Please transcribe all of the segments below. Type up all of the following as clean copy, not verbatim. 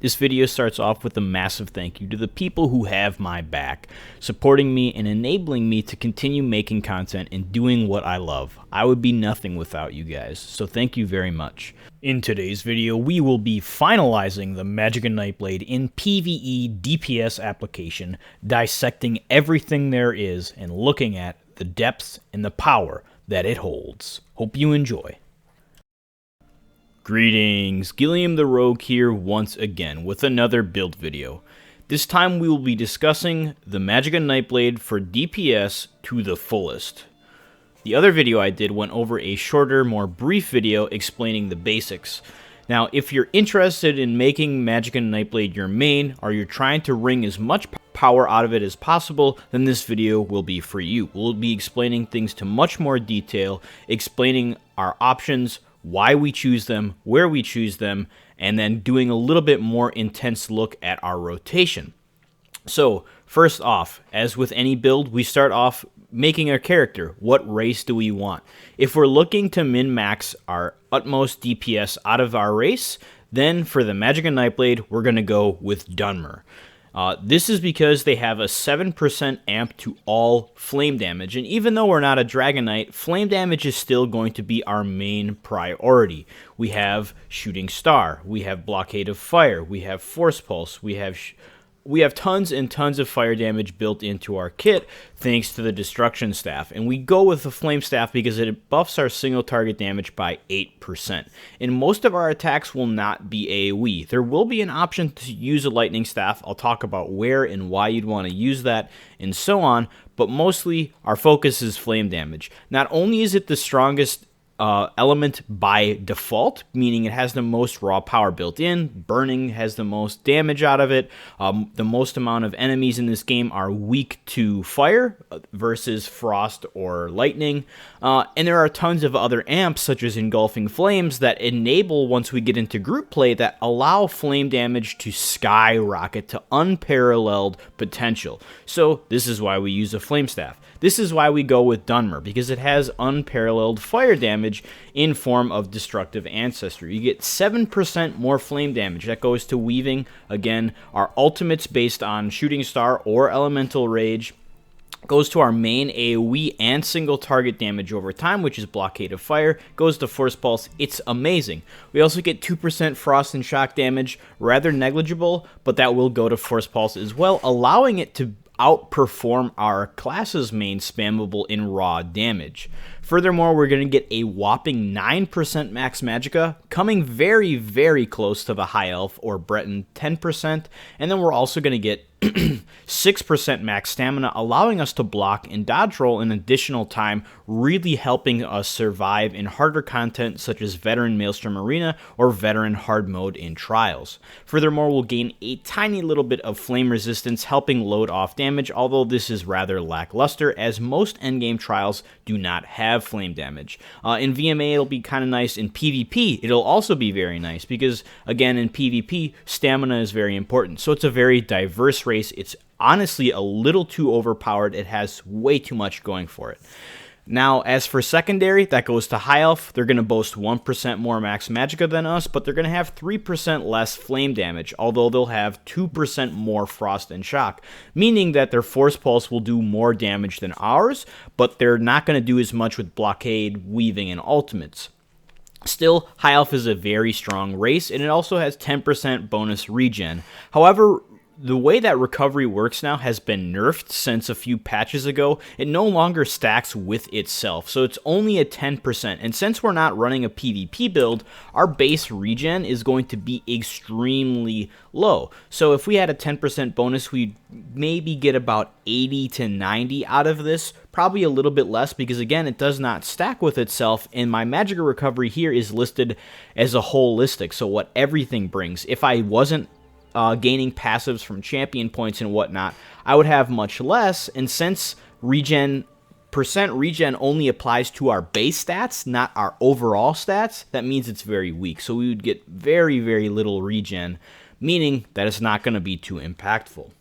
This video starts off with a massive thank you to the people who have my back, supporting me and enabling me to continue making content and doing what I love. I would be nothing without you guys, so thank you very much. In today's video, we will be finalizing the Magicka Nightblade in PvE DPS application, dissecting everything there is and looking at the depths and the power that it holds. Hope you enjoy. Greetings, Gilliam the Rogue here once again with another build video. This time we will be discussing the Magicka Nightblade for DPS to the fullest. The other video I did went over a shorter, more brief video explaining the basics. Now, if you're interested in making Magicka Nightblade your main, or you're trying to wring as much power out of it as possible, then this video will be for you. We'll be explaining things to much more detail, explaining our options, why we choose them, where we choose them, and then doing a little bit more intense look at our rotation. So, first off, as with any build, we start off making our character. What race do we want? If we're looking to min-max our utmost DPS out of our race, then for the Magicka Nightblade, we're going to go with Dunmer. This is because they have a 7% amp to all flame damage, and even though we're not a Dragon Knight, flame damage is still going to be our main priority. We have Shooting Star, we have Blockade of Fire, we have Force Pulse, we have tons and tons of fire damage built into our kit thanks to the Destruction Staff, and we go with the Flame Staff because it buffs our single target damage by 8%. And most of our attacks will not be AoE. There will be an option to use a Lightning Staff. I'll talk about where and why you'd want to use that and so on, but mostly our focus is flame damage. Not only is it the strongest element by default, meaning it has the most raw power built in. Burning has the most damage out of it. The most amount of enemies in this game are weak to fire versus frost or lightning. And there are tons of other amps, such as Engulfing Flames, that enable, once we get into group play, that allow flame damage to skyrocket to unparalleled potential. So this is why we use a Flame Staff. This is why we go with Dunmer, because it has unparalleled fire damage in form of Destructive Ancestry. You get 7% more flame damage. That goes to Weaving. Again, our ultimates based on Shooting Star or Elemental Rage. Goes to our main AoE and single target damage over time, which is Blockade of Fire. Goes to Force Pulse. It's amazing. We also get 2% Frost and Shock damage, rather negligible, but that will go to Force Pulse as well, allowing it to outperform our class's main spammable in raw damage. Furthermore, we're going to get a whopping 9% max Magicka, coming very, very close to the High Elf or Breton 10%, and then we're also going to get 6% max stamina, allowing us to block and dodge roll an additional time, really helping us survive in harder content such as Veteran Maelstrom Arena or Veteran Hard Mode in Trials. Furthermore, we'll gain a tiny little bit of flame resistance, helping load off damage, although this is rather lackluster as most endgame trials do not have flame damage. In VMA, it'll be kind of nice. In PvP, it'll also be very nice because, again, in PvP, stamina is very important. So it's a very diverse race. It's honestly a little too overpowered. It has way too much going for it. Now, as for secondary, that goes to High Elf. They're going to boast 1% more max Magicka than us, but they're going to have 3% less flame damage, although they'll have 2% more Frost and Shock, meaning that their Force Pulse will do more damage than ours, but they're not going to do as much with Blockade, Weaving, and Ultimates. Still, High Elf is a very strong race, and it also has 10% bonus regen. However, the way that recovery works now has been nerfed since a few patches ago. It no longer stacks with itself, so it's only a 10%. And since we're not running a PvP build, our base regen is going to be extremely low. So if we had a 10% bonus, we'd maybe get about 80 to 90 out of this. Probably a little bit less because, again, it does not stack with itself, and my Magicka recovery here is listed as a holistic, so what everything brings. If I wasn't gaining passives from champion points and whatnot, I would have much less, and since percent regen only applies to our base stats, not our overall stats, that means it's very weak. So we would get very, very little regen, meaning that it's not going to be too impactful.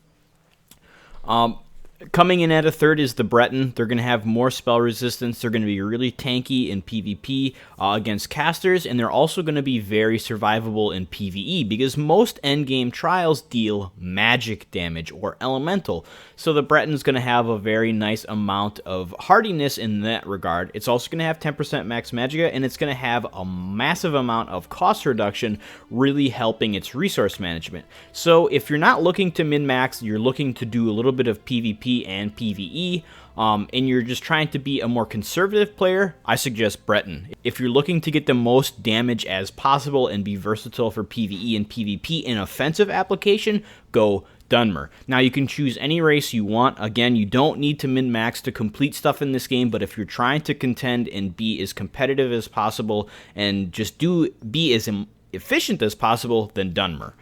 Coming in at a third is the Breton. They're going to have more spell resistance. They're going to be really tanky in PvP against casters, and they're also going to be very survivable in PvE because most endgame trials deal magic damage or elemental. So the Breton's going to have a very nice amount of hardiness in that regard. It's also going to have 10% max Magicka, and it's going to have a massive amount of cost reduction, really helping its resource management. So if you're not looking to min-max, you're looking to do a little bit of PvP and PvE, and you're just trying to be a more conservative player, I suggest Breton. If you're looking to get the most damage as possible and be versatile for PvE and PvP in offensive application, go Dunmer. Now you can choose any race you want. Again, you don't need to min-max to complete stuff in this game, but if you're trying to contend and be as competitive as possible and just be as efficient as possible, then Dunmer.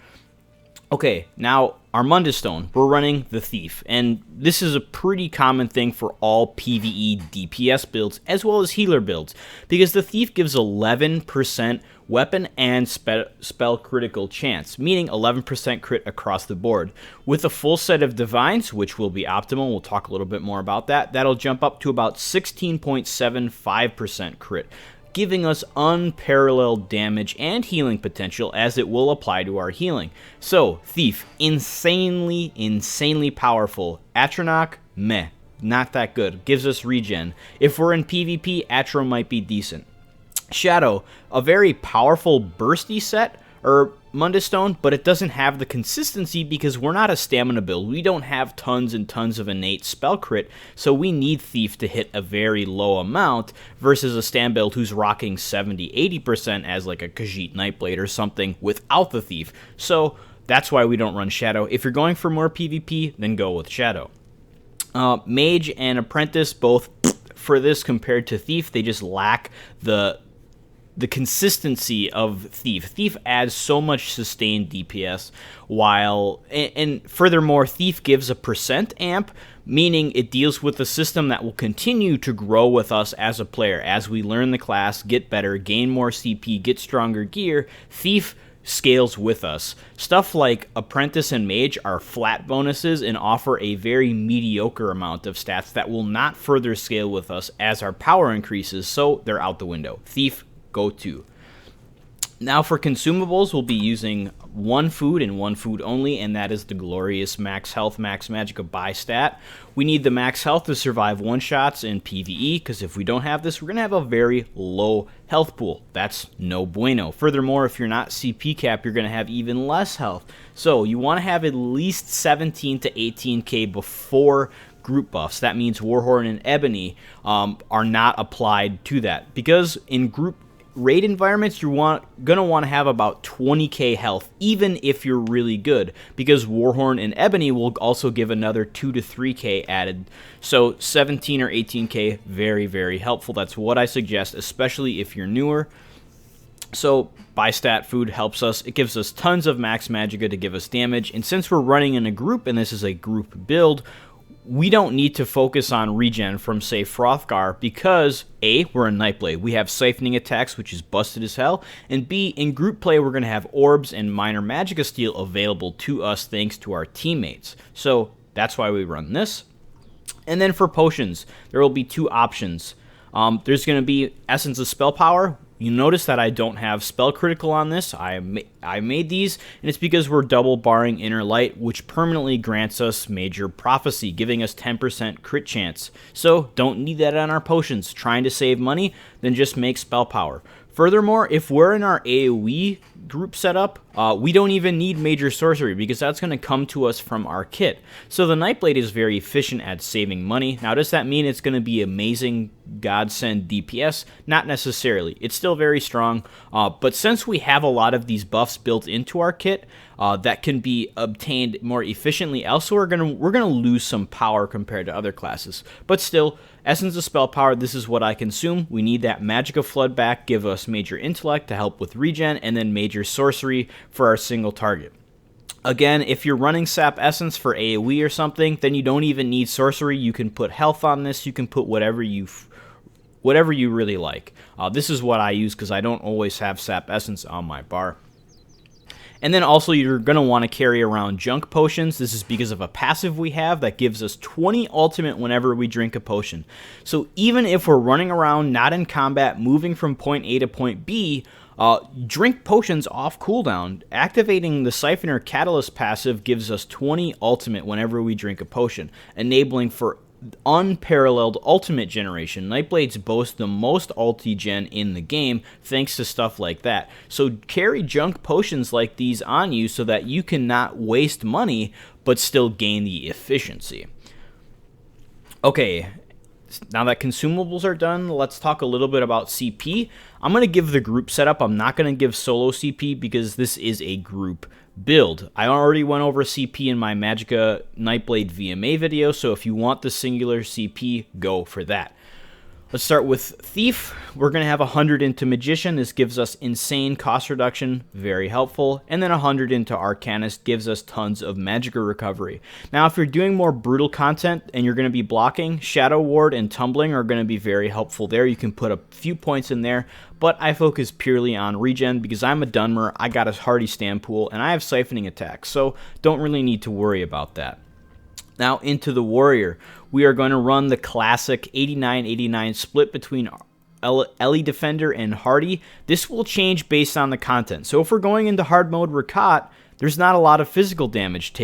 Okay, now our Mundus Stone, we're running the Thief, and this is a pretty common thing for all PvE DPS builds as well as healer builds, because the Thief gives 11% weapon and spell critical chance, meaning 11% crit across the board. With a full set of Divines, which will be optimal, we'll talk a little bit more about that, that'll jump up to about 16.75% crit, giving us unparalleled damage and healing potential as it will apply to our healing. So, Thief, insanely powerful. Atronach, meh, not that good. Gives us regen. If we're in PvP, Atro might be decent. Shadow, a very powerful bursty set, or Mundus Stone, but it doesn't have the consistency because we're not a stamina build. We don't have tons and tons of innate spell crit, so we need Thief to hit a very low amount versus a stam build who's rocking 70-80% as like a Khajiit Nightblade or something without the Thief. So that's why we don't run Shadow. If you're going for more PvP, then go with Shadow. Mage and Apprentice, both for this compared to Thief, they just lack the consistency of Thief. Thief adds so much sustained DPS, and furthermore, Thief gives a percent amp, meaning it deals with a system that will continue to grow with us as a player. As we learn the class, get better, gain more CP, get stronger gear, Thief scales with us. Stuff like Apprentice and Mage are flat bonuses and offer a very mediocre amount of stats that will not further scale with us as our power increases, so they're out the window. Thief, go to. Now for consumables, we'll be using one food and one food only, and that is the glorious max health, max Magicka buy stat. We need the max health to survive one-shots in PvE, because if we don't have this, we're going to have a very low health pool. That's no bueno. Furthermore, if you're not CP cap, you're going to have even less health. So you want to have at least 17 to 18k before group buffs. That means Warhorn and Ebony are not applied to that, because in group raid environments, you're gonna want to have about 20k health, even if you're really good, because Warhorn and Ebony will also give another 2 to 3k added. So 17 or 18k, very helpful. That's what I suggest, especially if you're newer. So buy stat food helps us. It gives us tons of max Magicka to give us damage, and since we're running in a group and this is a group build, we don't need to focus on regen from, say, Frothgar, because A, we're a Nightblade. We have siphoning attacks, which is busted as hell, and B, in group play, we're going to have orbs and minor Magicka steal available to us thanks to our teammates. So that's why we run this. And then for potions, there will be two options. There's going to be Essence of Spell Power. You notice that I don't have spell critical on this. I made these, and it's because we're double barring Inner Light, which permanently grants us Major Prophecy, giving us 10% crit chance. So don't need that on our potions. Trying to save money, then just make spell power. Furthermore, if we're in our AoE group setup, we don't even need Major Sorcery, because that's going to come to us from our kit. So the Nightblade is very efficient at saving money. Now, does that mean it's going to be amazing godsend DPS? Not necessarily. It's still very strong, but since we have a lot of these buffs built into our kit that can be obtained more efficiently elsewhere, we're gonna lose some power compared to other classes. But still, Essence of Spell Power, this is what I consume. We need that Magicka Flood back, give us Major Intellect to help with regen, and then Major Sorcery for our single target. Again, if you're running Sap Essence for AoE or something, then you don't even need Sorcery. You can put health on this. You can put whatever you really like. This is what I use because I don't always have Sap Essence on my bar. And then also you're going to want to carry around junk potions. This is because of a passive we have that gives us 20 ultimate whenever we drink a potion. So even if we're running around, not in combat, moving from point A to point B, drink potions off cooldown. Activating the Siphoner Catalyst passive gives us 20 ultimate whenever we drink a potion, enabling for unparalleled ultimate generation. Nightblades boast the most ulti gen in the game thanks to stuff like that. So carry junk potions like these on you so that you can not waste money but still gain the efficiency. Okay, now that consumables are done, let's talk a little bit about CP. I'm going to give the group setup. I'm not going to give solo CP because this is a group build. I already went over CP in my Magicka Nightblade VMA video, so if you want the singular CP, go for that. Let's start with Thief. We're going to have 100 into Magician. This gives us insane cost reduction, very helpful. And then 100 into Arcanist gives us tons of Magicka recovery. Now, if you're doing more brutal content and you're going to be blocking, Shadow Ward and Tumbling are going to be very helpful there. You can put a few points in there, but I focus purely on regen because I'm a Dunmer, I got a hardy stand pool, and I have siphoning attacks, so don't really need to worry about that. Now into the Warrior. We are going to run the classic 89-89 split between Ellie Defender and Hardy. This will change based on the content. So if we're going into hard mode Rakat, there's not a lot of physical damage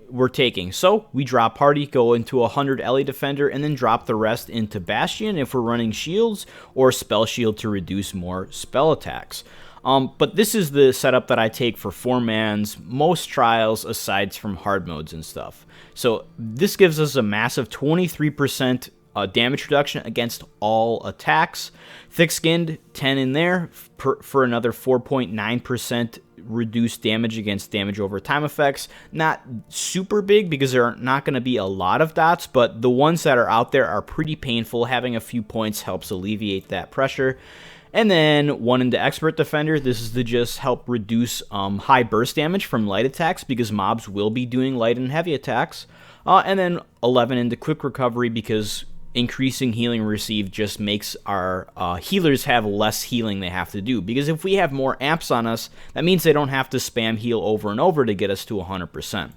we're taking. So we drop Hardy, go into 100 Ellie Defender, and then drop the rest into Bastion if we're running shields, or Spell Shield to reduce more spell attacks. But this is the setup that I take for 4-mans, most trials aside from hard modes and stuff. So this gives us a massive 23% damage reduction against all attacks. Thick-skinned, 10 in there for another 4.9% reduced damage against damage over time effects. Not super big because there are not going to be a lot of dots, but the ones that are out there are pretty painful. Having a few points helps alleviate that pressure. And then 1 into Expert Defender. This is to just help reduce high burst damage from light attacks because mobs will be doing light and heavy attacks. And then 11 into Quick Recovery because increasing healing received just makes our healers have less healing they have to do. Because if we have more amps on us, that means they don't have to spam heal over and over to get us to 100%.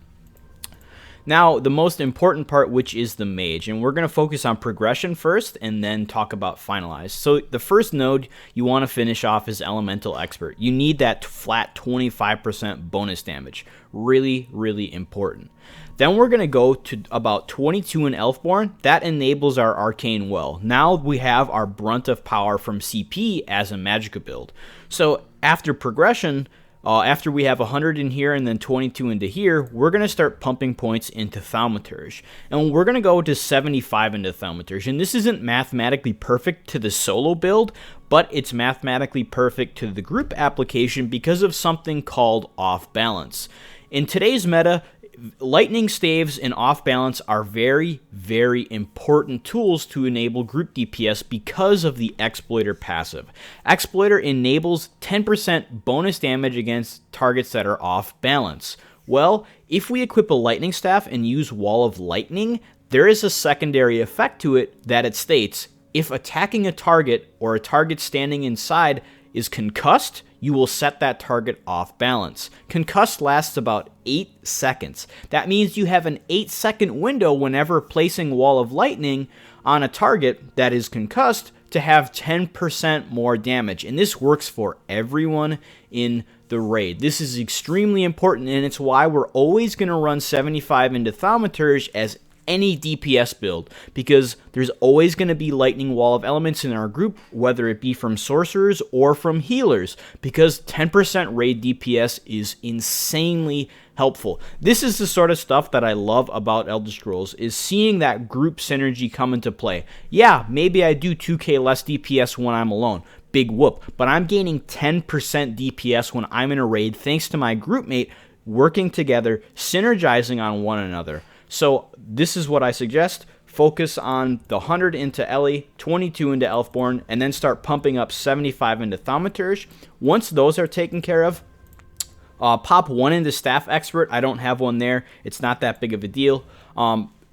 Now, the most important part, which is the mage, and we're going to focus on progression first and then talk about finalize. So the first node you want to finish off is Elemental Expert. You need that flat 25% bonus damage. Really, really important. Then we're going to go to about 22 in Elfborn. That enables our Arcane Well. Now we have our brunt of power from CP as a Magicka build. So after progression, after we have 100 in here and then 22 into here, we're going to start pumping points into Thaumaturge. And we're going to go to 75 into Thaumaturge. And this isn't mathematically perfect to the solo build, but it's mathematically perfect to the group application because of something called off balance. In today's meta, lightning staves and off balance are very, very important tools to enable group DPS because of the Exploiter passive. Exploiter enables 10% bonus damage against targets that are off balance. Well, if we equip a lightning staff and use Wall of Lightning, there is a secondary effect to it that it states, if attacking a target or a target standing inside is concussed, you will set that target off balance. Concussed lasts about 8 seconds. That means you have an 8-second window whenever placing Wall of Lightning on a target that is concussed to have 10% more damage. And this works for everyone in the raid. This is extremely important, and it's why we're always going to run 75 into Thaumaturge as any DPS build, because there's always going to be lightning wall of elements in our group, whether it be from sorcerers or from healers, because 10% raid DPS is insanely helpful. This is the sort of stuff that I love about Elder Scrolls, is seeing that group synergy come into play. Yeah, maybe I do 2k less DPS when I'm alone. Big whoop. But I'm gaining 10% DPS when I'm in a raid thanks to my groupmate working together, synergizing on one another. So this is what I suggest. Focus on the 100 into Ellie, 22 into Elfborn, and then start pumping up 75 into Thaumaturge. Once those are taken care of, pop 1 into Staff Expert. I don't have one there. It's not that big of a deal.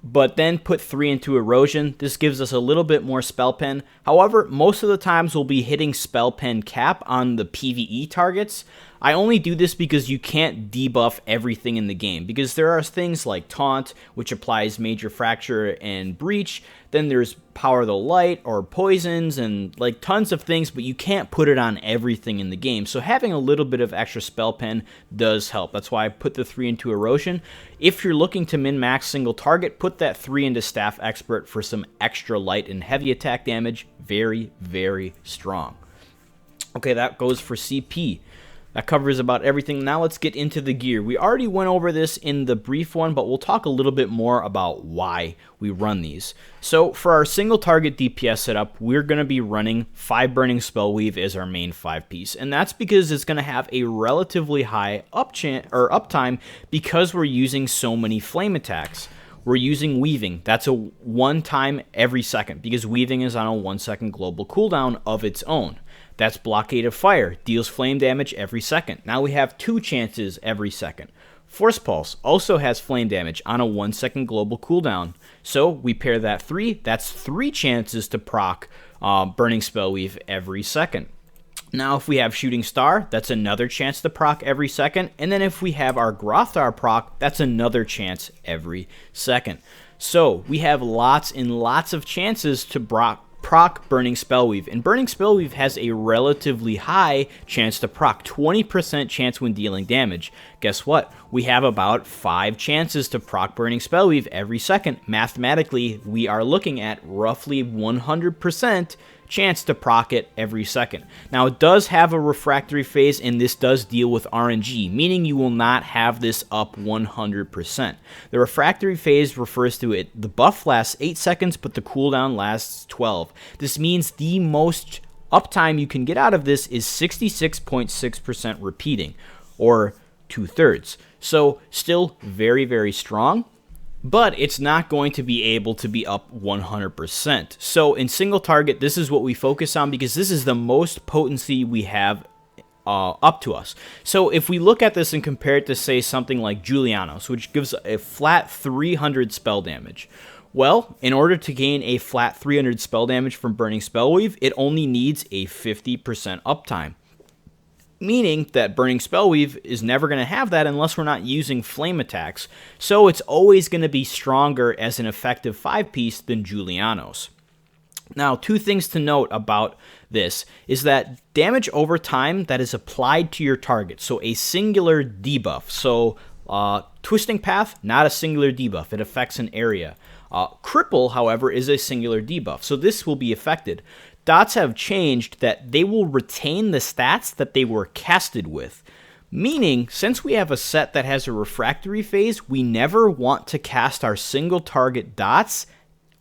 But then put 3 into Erosion. This gives us a little bit more Spell Pen. However, most of the times we'll be hitting Spell Pen cap on the PvE targets. I only do this because you can't debuff everything in the game, because there are things like Taunt, which applies Major Fracture and Breach, then there's Power of the Light or Poisons and like tons of things, but you can't put it on everything in the game. So having a little bit of extra spell pen does help. That's why I put the 3 into Erosion. If you're looking to min-max single target, put that 3 into Staff Expert for some extra light and heavy attack damage. Very, very strong. Okay, that goes for CP. That covers about everything. Now let's get into the gear. We already went over this in the brief one, but we'll talk a little bit more about why we run these. So for our single target DPS setup, we're going to be running 5 Burning Spellweave as our main 5-piece. And that's because it's going to have a relatively high uptime because we're using so many flame attacks. We're using Weaving. That's a 1 time every second because Weaving is on a 1-second global cooldown of its own. That's Blockade of Fire, deals flame damage every second. Now we have 2 chances every second. Force Pulse also has flame damage on a 1-second global cooldown. So we pair that 3, that's 3 chances to proc Burning Spellweave every second. Now if we have Shooting Star, that's another chance to proc every second. And then if we have our Grothar proc, that's another chance every second. So we have lots and lots of chances to proc Burning Spellweave, and Burning Spellweave has a relatively high chance to proc, 20% chance when dealing damage. Guess what? We have about 5 chances to proc Burning Spellweave every second. Mathematically, we are looking at roughly 100% chance to proc it every second. Now it does have a refractory phase, and this does deal with RNG, meaning you will not have this up 100%. The refractory phase refers to it. The buff lasts 8 seconds, but the cooldown lasts 12. This means the most uptime you can get out of this is 66.6% repeating, or 2/3. So still very, very strong. But it's not going to be able to be up 100%. So in single target, this is what we focus on because this is the most potency we have up to us. So if we look at this and compare it to, say, something like Julianos, which gives a flat 300 spell damage. Well, in order to gain a flat 300 spell damage from Burning Spellweave, it only needs a 50% uptime. Meaning that Burning Spellweave is never going to have that unless we're not using flame attacks. So it's always going to be stronger as an effective 5-piece than Julianos. Now, 2 things to note about this is that damage over time that is applied to your target. So a singular debuff. So Twisting Path, not a singular debuff. It affects an area. Cripple, however, is a singular debuff. So this will be affected. Dots have changed that they will retain the stats that they were casted with. Meaning, since we have a set that has a refractory phase, we never want to cast our single target dots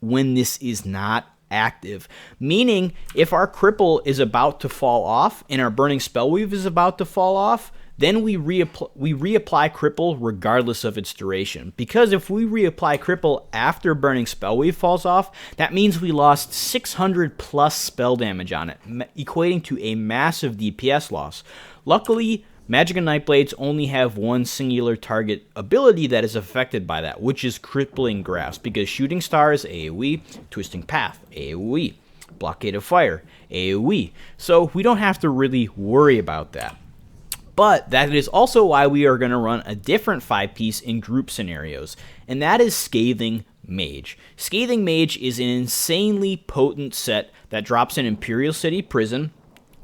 when this is not active. Meaning, if our cripple is about to fall off and our Burning Spellweave is about to fall off, then we reapply Cripple regardless of its duration. Because if we reapply Cripple after Burning Spellweave falls off, that means we lost 600 plus spell damage on it, equating to a massive DPS loss. Luckily, Magicka Nightblades only have 1 singular target ability that is affected by that, which is Crippling Grasp, because Shooting Star is AoE, Twisting Path, AoE, Blockade of Fire, AoE. So we don't have to really worry about that. But that is also why we are going to run a different 5-piece in group scenarios, and that is Scathing Mage. Scathing Mage is an insanely potent set that drops in Imperial City Prison.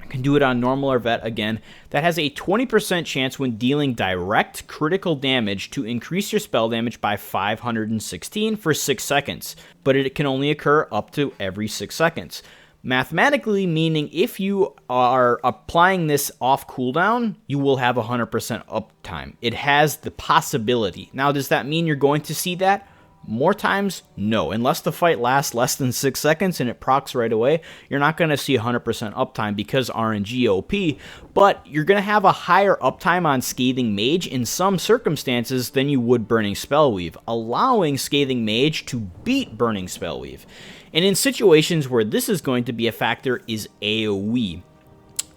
You can do it on normal or vet again. That has a 20% chance when dealing direct critical damage to increase your spell damage by 516 for 6 seconds, but it can only occur up to every 6 seconds. Mathematically, meaning if you are applying this off cooldown, you will have 100% uptime. It has the possibility. Now, does that mean you're going to see that more times? No. Unless the fight lasts less than 6 seconds and it procs right away, you're not going to see 100% uptime because RNG OP, but you're going to have a higher uptime on Scathing Mage in some circumstances than you would Burning Spellweave, allowing Scathing Mage to beat Burning Spellweave. And in situations where this is going to be a factor is AoE.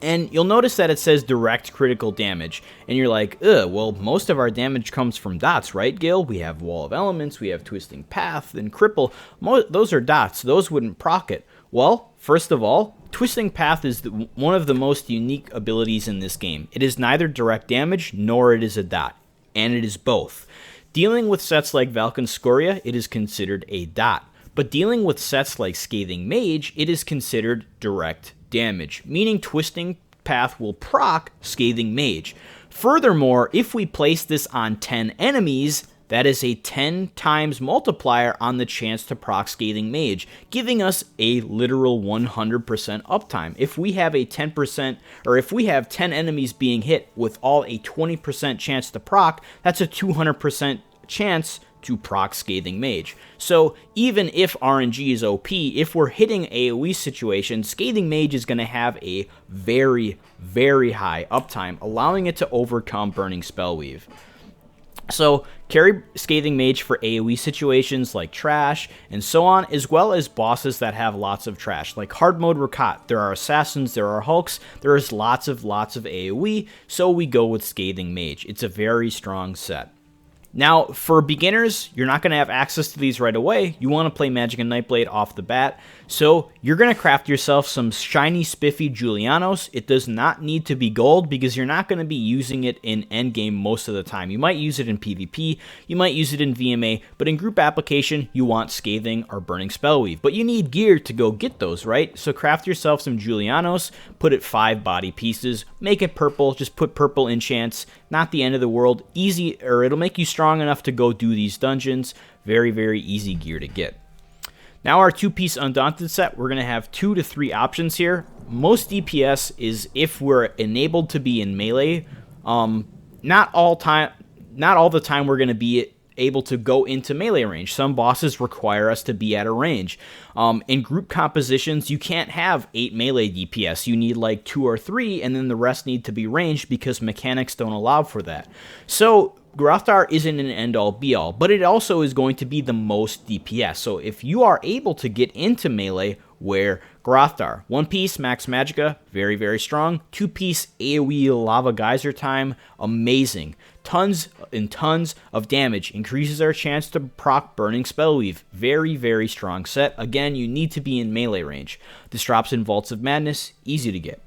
And you'll notice that it says direct critical damage. And you're like, well, most of our damage comes from dots, right, Gil? We have Wall of Elements, we have Twisting Path, and Cripple. Those are dots. Those wouldn't proc it. Well, first of all, Twisting Path is one of the most unique abilities in this game. It is neither direct damage nor it is a dot, and it is both. Dealing with sets like Valken's Scoria, it is considered a dot, but dealing with sets like Scathing Mage, it is considered direct damage, meaning Twisting Path will proc Scathing Mage. Furthermore, if we place this on 10 enemies, that is a 10 times multiplier on the chance to proc Scathing Mage, giving us a literal 100% uptime. If we have a 10%, or if we have 10 enemies being hit with all a 20% chance to proc, that's a 200% chance to proc Scathing Mage. So even if RNG is OP, if we're hitting AoE situations, Scathing Mage is going to have a very, very high uptime, allowing it to overcome Burning Spellweave. So carry Scathing Mage for AoE situations like trash and so on, as well as bosses that have lots of trash, like hard mode Rakat. There are assassins, there are hulks, there is lots of AoE, so we go with Scathing Mage. It's a very strong set. Now, for beginners, you're not going to have access to these right away. You want to play Magicka Nightblade off the bat. So you're going to craft yourself some shiny, spiffy Julianos. It does not need to be gold because you're not going to be using it in endgame most of the time. You might use it in PvP, you might use it in VMA, but in group application, you want Scathing or Burning Spellweave. But you need gear to go get those, right? So craft yourself some Julianos, put it 5 body pieces, make it purple, just put purple enchants, not the end of the world, easy, or it'll make you strong enough to go do these dungeons. Very, very easy gear to get. Now our 2-piece Undaunted set, we're going to have 2 to 3 options here. Most DPS is if we're enabled to be in melee. Not all the time we're going to be able to go into melee range. Some bosses require us to be at a range. In group compositions, you can't have 8 melee DPS. You need like 2 or 3, and then the rest need to be ranged because mechanics don't allow for that. So Grothar isn't an end-all be-all, but it also is going to be the most DPS. So if you are able to get into melee, wear Grothar. 1-piece Max Magicka, very, very strong. 2-piece AoE Lava Geyser time, amazing. Tons and tons of damage, increases our chance to proc Burning Spellweave. Very, very strong set. Again, you need to be in melee range. This drops in Vaults of Madness, easy to get.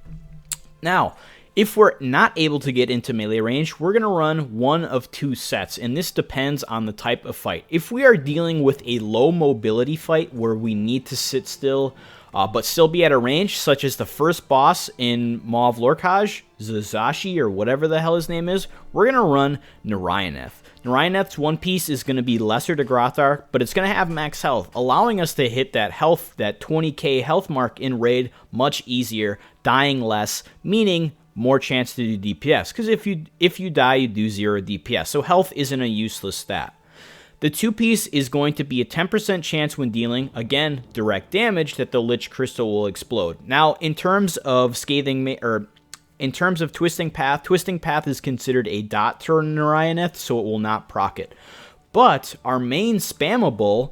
Now, if we're not able to get into melee range, we're going to run one of 2 sets, and this depends on the type of fight. If we are dealing with a low mobility fight where we need to sit still but still be at a range, such as the first boss in Maw of Lorkhaj, Zazashi, or whatever the hell his name is, we're going to run Narayaneth. Narayaneth's 1-piece is going to be lesser to Grothar, but it's going to have max health, allowing us to hit that health, that 20k health mark in raid much easier, dying less, meaning more chance to do DPS, because if you die, you do 0 DPS, so health isn't a useless stat. The 2-piece is going to be a 10% chance when dealing, again, direct damage that the Lich Crystal will explode. Now, in terms of in terms of Twisting Path is considered a dot to Narayaneth, so it will not proc it. But our main spammable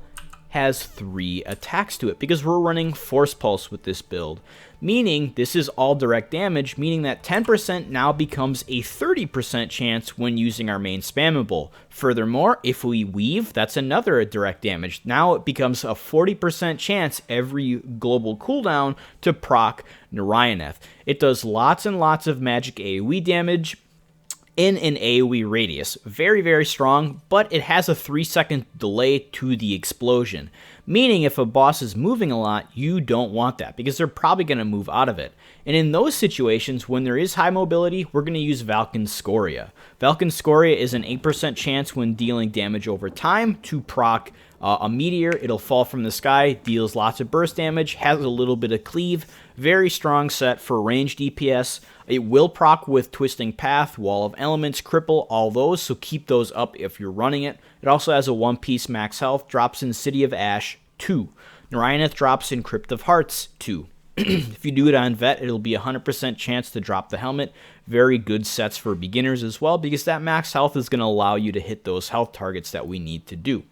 has 3 attacks to it because we're running Force Pulse with this build, meaning this is all direct damage, meaning that 10% now becomes a 30% chance when using our main spammable. Furthermore, if we weave, that's another direct damage. Now it becomes a 40% chance every global cooldown to proc Narayaneth. It does lots and lots of magic AoE damage in an AoE radius. Very, very strong, but it has a 3-second delay to the explosion. Meaning if a boss is moving a lot, you don't want that because they're probably going to move out of it. And in those situations, when there is high mobility, we're going to use Valken's Scoria. Valken's Scoria is an 8% chance when dealing damage over time to proc a meteor. It'll fall from the sky, deals lots of burst damage, has a little bit of cleave. Very strong set for range DPS. It will proc with Twisting Path, Wall of Elements, Cripple, all those, so keep those up if you're running it. It also has a 1-piece max health, drops in City of Ash 2. Narayaneth drops in Crypt of Hearts 2. If you do it on Vet, it'll be a 100% chance to drop the helmet. Very good sets for beginners as well, because that max health is going to allow you to hit those health targets that we need to do.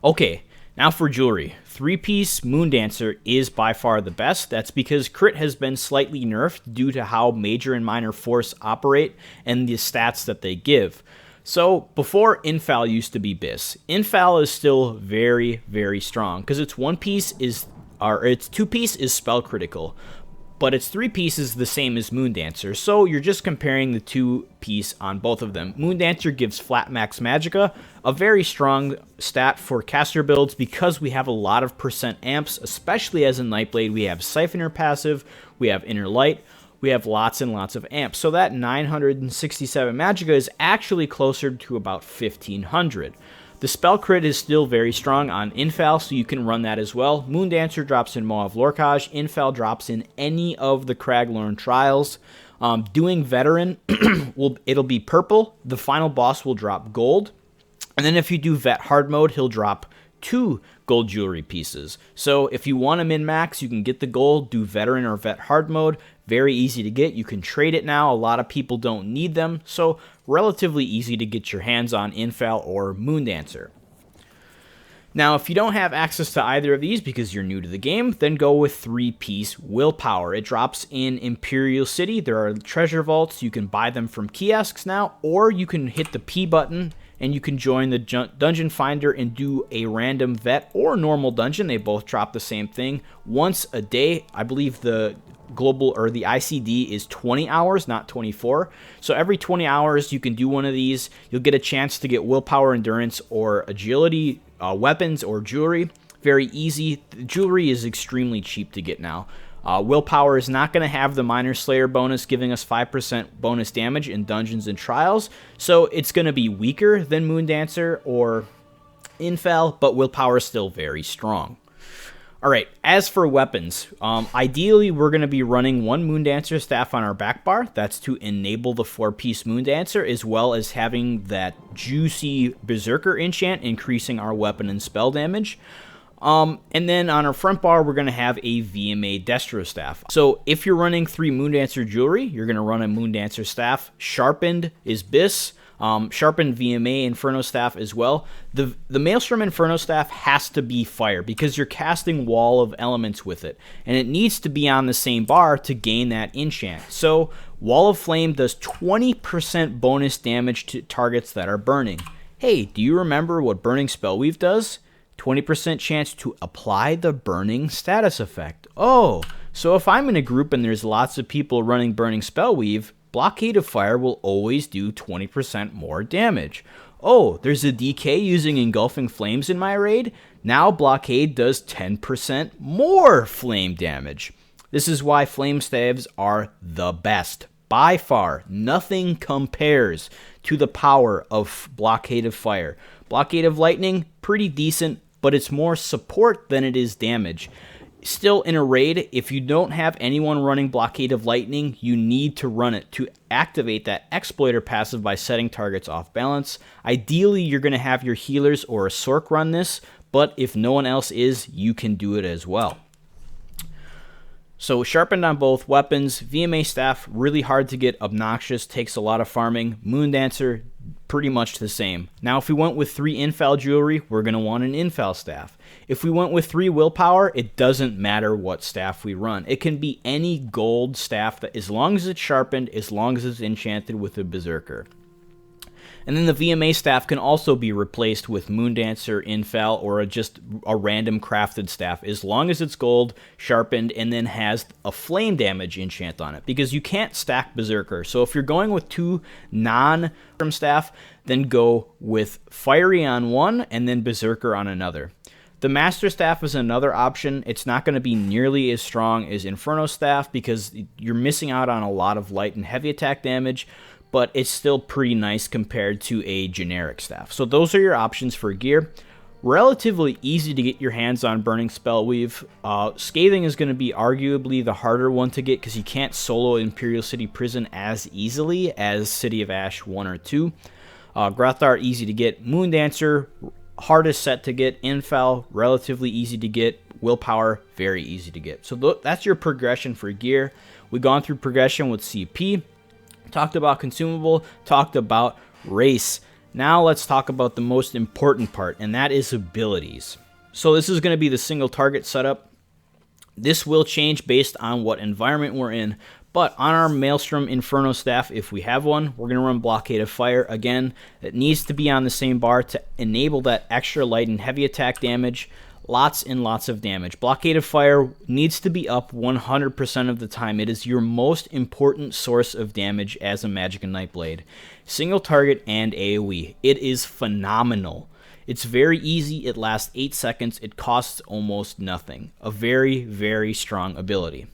Okay, now for jewelry. 3-piece Moondancer is by far the best. That's because crit has been slightly nerfed due to how major and minor force operate and the stats that they give. So before Infal used to be Bis. Infal is still very, very strong because its 1-piece is or its 2-piece is spell critical, but its 3-piece is the same as Moondancer, so you're just comparing the 2-piece on both of them. Moondancer gives flat max Magicka, a very strong stat for caster builds because we have a lot of percent amps, especially as a Nightblade. We have Siphoner passive, we have Inner Light, we have lots and lots of amps. So that 967 Magicka is actually closer to about 1500. The spell crit is still very strong on Infal, so you can run that as well. Moondancer drops in Maw of Lorcage. Infal drops in any of the Craglorn trials. Doing Veteran, it'll be purple. The final boss will drop gold. And then if you do Vet Hard Mode, he'll drop 2 gold jewelry pieces. So if you want to min-max, you can get the gold, do Veteran or Vet Hard Mode. Very easy to get. You can trade it now. A lot of people don't need them, so relatively easy to get your hands on Infal or Moondancer. Now, if you don't have access to either of these because you're new to the game, then go with 3-piece Willpower. It drops in Imperial City. There are treasure vaults. You can buy them from kiosks now, or you can hit the P button and you can join the Dungeon Finder and do a random vet or normal dungeon. They both drop the same thing once a day. I believe the global or the ICD is 20 hours, not 24. So every 20 hours you can do one of these. You'll get a chance to get willpower, endurance, or agility, weapons, or jewelry. Very easy. The jewelry is extremely cheap to get now. Willpower is not going to have the Minor Slayer bonus, giving us 5% bonus damage in dungeons and trials. So it's going to be weaker than Moondancer or Infal, but willpower is still very strong. Alright, as for weapons, ideally we're going to be running 1 Moondancer staff on our back bar. That's to enable the 4-piece Moondancer, as well as having that juicy Berserker enchant, increasing our weapon and spell damage. And then on our front bar, we're going to have a VMA Destro staff. So if you're running 3 Moondancer jewelry, you're going to run a Moondancer staff. Sharpened is Biss. Sharpened VMA Inferno staff as well. The Maelstrom Inferno staff has to be fire because you're casting Wall of Elements with it, and it needs to be on the same bar to gain that enchant. So Wall of Flame does 20% bonus damage to targets that are burning. Hey, do you remember what Burning Spellweave does? 20% chance to apply the burning status effect. Oh, so if I'm in a group and there's lots of people running Burning Spellweave, Blockade of Fire will always do 20% more damage. Oh, there's a DK using Engulfing Flames in my raid. Now Blockade does 10% more flame damage. This is why flame staves are the best. By far, nothing compares to the power of Blockade of Fire. Blockade of Lightning, pretty decent, but it's more support than it is damage. Still, in a raid, if you don't have anyone running Blockade of Lightning, you need to run it to activate that Exploiter passive by setting targets off balance. Ideally, you're going to have your healers or a Sorc run this, but if no one else is, you can do it as well. So sharpened on both weapons. VMA staff, really hard to get, obnoxious, takes a lot of farming. Moondancer, pretty much the same. Now if we went with 3 Infal jewelry, we're going to want an Infal staff. If we went with 3 willpower, it doesn't matter what staff we run. It can be any gold staff, that, as long as it's sharpened, as long as it's enchanted with a Berserker. And then the VMA staff can also be replaced with Moondancer, Infal, or just a random crafted staff, as long as it's gold, sharpened, and then has a flame damage enchant on it, because you can't stack Berserker. So if you're going with 2 non-from staff, then go with Fiery on one and then Berserker on another. The Master Staff is another option. It's not going to be nearly as strong as Inferno Staff because you're missing out on a lot of light and heavy attack damage, but it's still pretty nice compared to a generic staff. So those are your options for gear. Relatively easy to get your hands on Burning Spellweave. Scathing is going to be arguably the harder one to get because you can't solo Imperial City Prison as easily as City of Ash 1 or 2. Grothar, easy to get. Moondancer, hardest set to get. Infal, relatively easy to get. Willpower, very easy to get. So that's your progression for gear. We've gone through progression with CP. Talked about consumable, talked about race. Now let's talk about the most important part, and that is abilities. So this is going to be the single target setup. This will change based on what environment we're in, but on our Maelstrom Inferno staff, if we have one, we're going to run Blockade of Fire. Again, it needs to be on the same bar to enable that extra light and heavy attack damage. lots and lots of damage. Blockade of Fire needs to be up 100% of the time. It is your most important source of damage as a Magicka Nightblade. Single target and AoE. It is phenomenal. It's very easy. It lasts 8 seconds. It costs almost nothing. A very, very strong ability.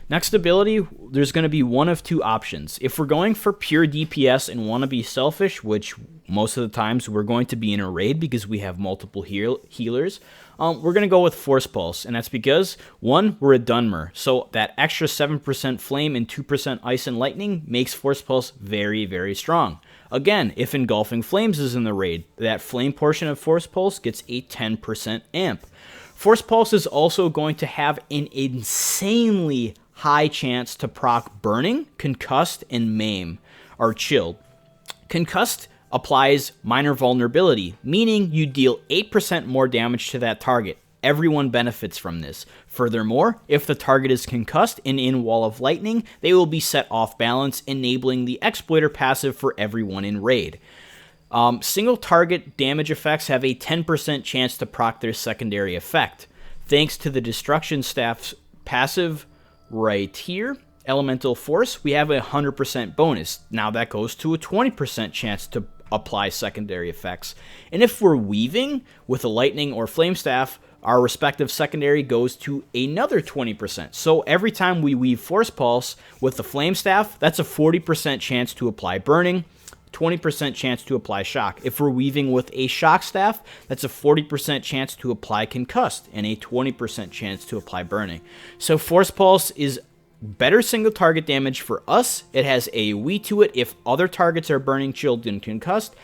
Next ability, there's going to be one of two options. If we're going for pure DPS and want to be selfish, which most of the times we're going to be in a raid because we have multiple healers, we're going to go with Force Pulse, and that's because, one, we're a Dunmer, so that extra 7% Flame and 2% Ice and Lightning makes Force Pulse very, very strong. Again, if Engulfing Flames is in the raid, that Flame portion of Force Pulse gets a 10% amp. Force Pulse is also going to have an insanely high chance to proc Burning, Concussed, and Maim, or Chilled. Concussed applies minor vulnerability, meaning you deal 8% more damage to that target. Everyone benefits from this. Furthermore, if the target is concussed and in Wall of Lightning, they will be set off balance, enabling the Exploiter passive for everyone in raid. Single target damage effects have a 10% chance to proc their secondary effect. Thanks to the Destruction Staff's passive right here, Elemental Force, we have a 100% bonus. Now that goes to a 20% chance to apply secondary effects. And if we're weaving with a Lightning or Flame Staff, our respective secondary goes to another 20%. So every time we weave Force Pulse with the Flame Staff, that's a 40% chance to apply Burning, 20% chance to apply Shock. If we're weaving with a Shock Staff, that's a 40% chance to apply Concussed and a 20% chance to apply Burning. So Force Pulse is better single target damage for us. It has AoE to it if other targets are burning, chilled, and concussed,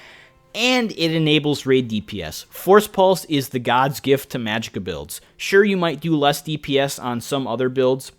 and it enables raid DPS. Force Pulse is the god's gift to Magicka builds. Sure, you might do less DPS on some other builds,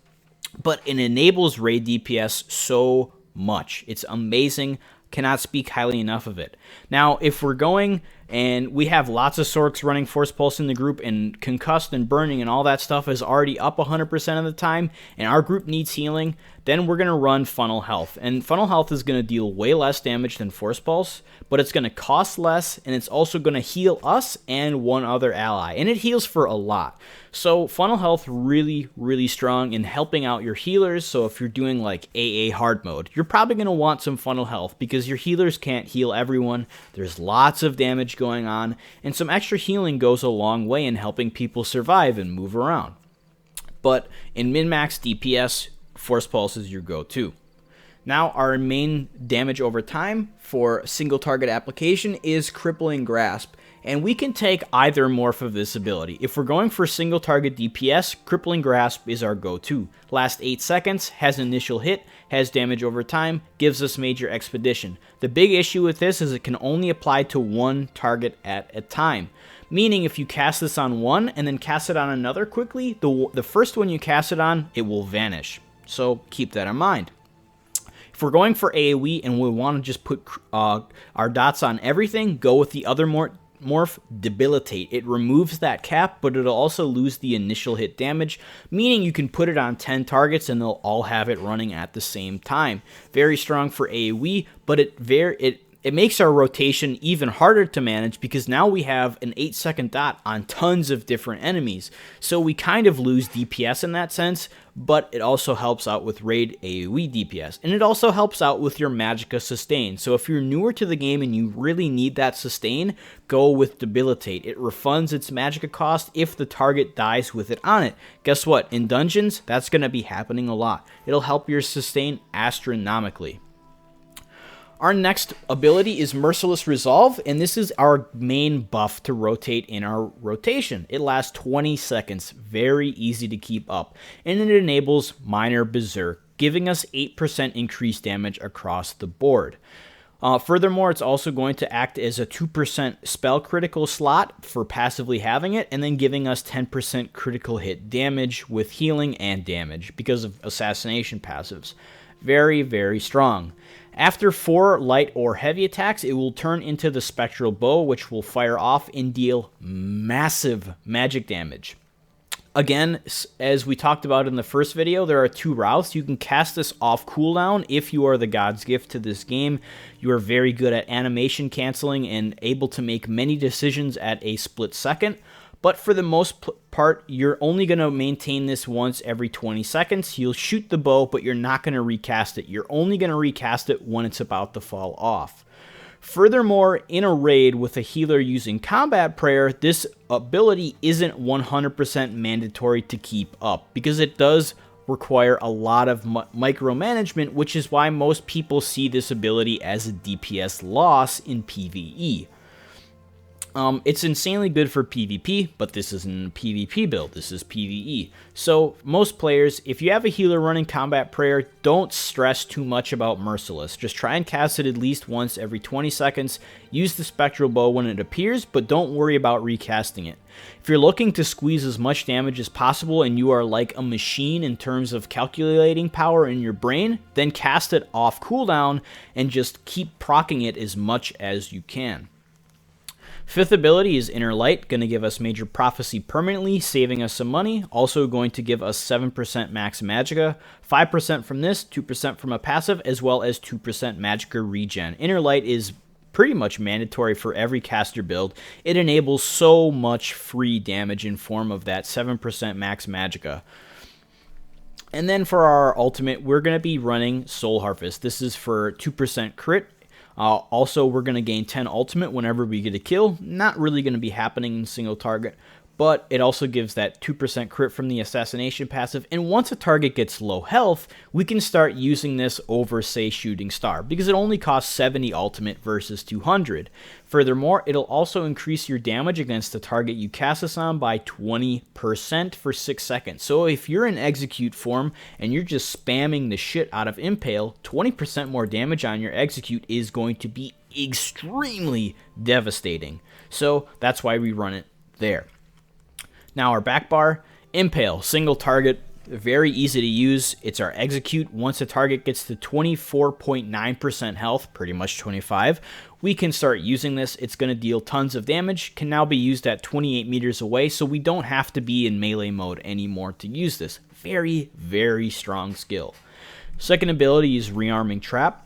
but it enables raid DPS so much. It's amazing. Cannot speak highly enough of it. Now, if we're going and we have lots of Sorks running Force Pulse in the group, and Concussed and Burning and all that stuff is already up 100% of the time, and our group needs healing, then we're going to run Funnel Health. And Funnel Health is going to deal way less damage than Force Pulse, but it's going to cost less, and it's also going to heal us and one other ally. And it heals for a lot. So Funnel Health really, really strong in helping out your healers. So if you're doing like AA hard mode, you're probably going to want some Funnel Health because your healers can't heal everyone. There's lots of damage going on, and some extra healing goes a long way in helping people survive and move around. But in min-max DPS, Force Pulse is your go-to. Now, our main damage over time for single target application is Crippling Grasp, and we can take either morph of this ability. If we're going for single target DPS, Crippling Grasp is our go-to. Lasts 8 seconds, has initial hit, has damage over time, gives us major expedition. The big issue with this is it can only apply to one target at a time. Meaning if you cast this on one and then cast it on another quickly, the first one you cast it on, it will vanish. So keep that in mind. If we're going for AoE and we want to just put our dots on everything, go with the other morph, Debilitate. It removes that cap, but it'll also lose the initial hit damage, meaning you can put it on 10 targets and they'll all have it running at the same time. Very strong for AoE, but it makes our rotation even harder to manage because now we have an 8-second dot on tons of different enemies. So we kind of lose DPS in that sense, but it also helps out with raid AoE DPS. And it also helps out with your Magicka sustain. So if you're newer to the game and you really need that sustain, go with Debilitate. It refunds its Magicka cost if the target dies with it on it. Guess what? In dungeons, that's going to be happening a lot. It'll help your sustain astronomically. Our next ability is Merciless Resolve, and this is our main buff to rotate in our rotation. It lasts 20 seconds, very easy to keep up, and it enables Minor Berserk, giving us 8% increased damage across the board. Furthermore, it's also going to act as a 2% spell critical slot for passively having it, and then giving us 10% critical hit damage with healing and damage because of assassination passives. Very, very strong. After 4 light or heavy attacks, it will turn into the Spectral Bow, which will fire off and deal massive magic damage. Again, as we talked about in the first video, there are 2 routes. You can cast this off cooldown if you are the god's gift to this game. You are very good at animation canceling and able to make many decisions at a split second. but for the most part, you're only going to maintain this once every 20 seconds. You'll shoot the bow, but you're not going to recast it. You're only going to recast it when it's about to fall off. Furthermore, in a raid with a healer using Combat Prayer, this ability isn't 100% mandatory to keep up, because it does require a lot of micromanagement, which is why most people see this ability as a DPS loss in PvE. It's insanely good for PvP, but this isn't a PvP build, this is PvE. So most players, if you have a healer running Combat Prayer, don't stress too much about Merciless. Just try and cast it at least once every 20 seconds. Use the Spectral Bow when it appears, but don't worry about recasting it. If you're looking to squeeze as much damage as possible and you are like a machine in terms of calculating power in your brain, then cast it off cooldown and just keep proccing it as much as you can. Fifth ability is Inner Light, going to give us Major Prophecy permanently, saving us some money. Also going to give us 7% max Magicka, 5% from this, 2% from a passive, as well as 2% Magicka regen. Inner Light is pretty much mandatory for every caster build. It enables so much free damage in form of that 7% max Magicka. And then for our ultimate, we're going to be running Soul Harvest. This is for 2% crit. Also, we're going to gain 10 ultimate whenever we get a kill. Not really going to be happening in single target, but it also gives that 2% crit from the assassination passive. And once a target gets low health, we can start using this over, say, Shooting Star, because it only costs 70 ultimate versus 200. Furthermore, it'll also increase your damage against the target you cast this on by 20% for 6 seconds. So if you're in execute form and you're just spamming the shit out of Impale, 20% more damage on your execute is going to be extremely devastating. So that's why we run it there. Now our back bar, Impale, single target, very easy to use. It's our execute. Once a target gets to 24.9% health, pretty much 25, we can start using this. It's going to deal tons of damage, can now be used at 28 meters away, so we don't have to be in melee mode anymore to use this. Very, very strong skill. Second ability is Rearming Trap.